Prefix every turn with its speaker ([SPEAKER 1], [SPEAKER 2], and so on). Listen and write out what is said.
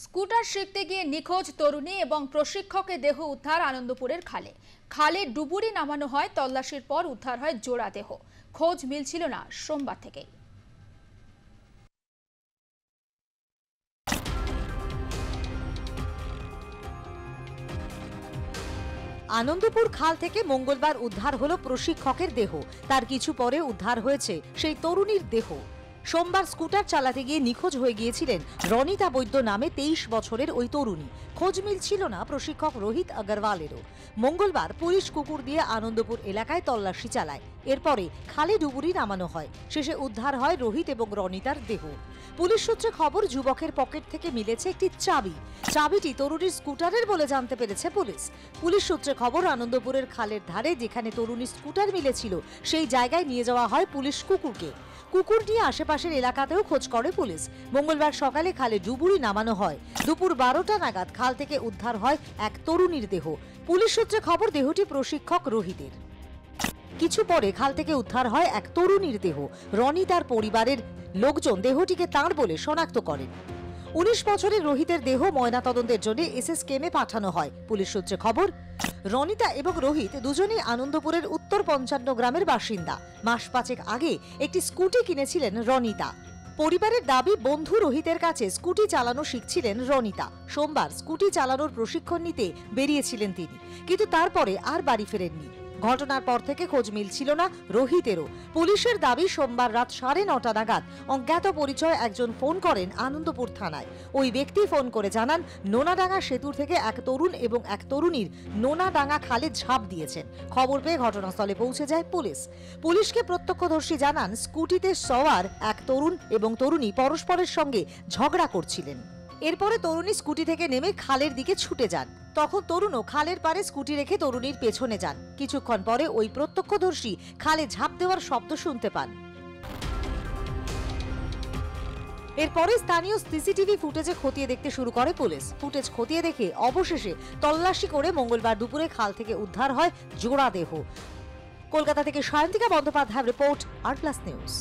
[SPEAKER 1] Scooter শিখতে গিয়ে নিখোঁজ তরুণী এবং প্রশিক্ষকের দেহ উদ্ধার আনন্দপুরের খালে। খালে ডুবুরি নামানো হয়, তল্লাশির পর উদ্ধার হয় জোড়া দেহ। খোঁজ মিলছিল না সোমবার থেকেই।
[SPEAKER 2] আনন্দপুর খাল থেকে মঙ্গলবার উদ্ধার হলো প্রশিক্ষকের দেহ। তার কিছু পরে উদ্ধার হয়েছে সেই তরুণীর দেহ। সোমবার স্কুটার চালাতে গিয়ে নিখোঁজ হয়ে গিয়েছিলেন রনিতা বৈদ্য নামে 23 বছরের ওই তরুণী। খোঁজ মিলছিল না প্রশিক্ষক রোহিত আগরওয়ালেরও। মঙ্গলবার পুলিশ কুকুর দিয়ে আনন্দপুর এলাকায় তল্লাশি চালায়। এরপরে খালে ডুবুরি নামানো হয়। শেষে উদ্ধার হয় রোহিত এবং রনিতার দেহ। পুলিশ সূত্রে খবর, যুবকের পকেট থেকে মিলেছে একটি চাবি। চাবিটি তরুণীর স্কুটারের বলে জানতে পেরেছে পুলিশ। পুলিশ সূত্রে খবর, আনন্দপুরের খালের ধারে যেখানে তরুণীর স্কুটার মিলেছিল সেই জায়গায় নিয়ে যাওয়া হয় পুলিশ কুকুরকে। কুকুর নিয়ে আশেপাশের এলাকাতেও খোঁজ করে পুলিশ। মঙ্গলবার সকালে খালে ডুবুরি নামানো হয়। দুপুর 12টা নাগাদ খাল থেকে উদ্ধার হয় এক তরুণীর দেহ। পুলিশ সূত্রে খবর, দেহটি প্রশিক্ষক রোহিতের। কিছু পরে খাল থেকে উদ্ধার হয় এক তরুণীর দেহ। রনি তার পরিবারের লোকজন দেহটিকে তাঁর বলে শনাক্ত করেন। 19 বছরের রোহিতের দেহ ময়নাতদন্তের জন্য এসএসকেএমে পাঠানো হয়। পুলিশ সূত্রে খবর, রনিতা এবং রোহিত দুজনেই আনন্দপুরের উত্তর 55 গ্রামের বাসিন্দা। মাস 5 আগে একটি স্কুটি কিনেছিলেন রনিতা। পরিবারের দাবি, বন্ধু রোহিতের কাছে স্কুটি চালানো শিখছিলেন রনিতা। সোমবার স্কুটি চালানোর প্রশিক্ষণ নিতে বেরিয়েছিলেন তিনি, কিন্তু তারপরে আর বাড়ি ফেরেননি। ঘটনার পর থেকে খোঁজ মিলছিল না রোহিতেরও। পুলিশের দাবি, সোমবার রাত 9:30 নাগাদ অজ্ঞাত পরিচয় একজন ফোন করেন আনন্দপুর থানায়। ওই ব্যক্তি ফোন করে জানান, নোনাডাঙ্গা সেতুর থেকে এক তরুণ এবং এক তরুণীর নোনাডাঙ্গা খালে ঝাঁপ দিয়েছেন। খবর পেয়ে ঘটনাস্থলে পৌঁছে যায় পুলিশ। পুলিশকে প্রত্যক্ষদর্শী জানান, স্কুটিতে সওয়ার এক তরুণ এবং তরুণী পরস্পরের সঙ্গে ঝগড়া করছিলেন। এরপরে তরুণী স্কুটি থেকে নেমে খালের দিকে ছুটে যান। তখন তরুণও খালের পাড়ে স্কুটি রেখে তরুণীর পেছনে যান। কিছুক্ষণ পরে ওই প্রত্যক্ষদর্শী খালে ঝাঁপ দেওয়ার শব্দ শুনতে পান। এরপরে স্থানীয় সিসিটিভি ফুটেজে খতিয়ে দেখতে শুরু করে পুলিশ। ফুটেজ খতিয়ে দেখে অবশেষে তল্লাশি করে মঙ্গলবার দুপুরে খাল থেকে উদ্ধার হয় জোড়া দেহ। কলকাতা থেকে সায়ন্তিকা বন্দ্যোপাধ্যায়ের রিপোর্ট, আর প্লাস নিউজ।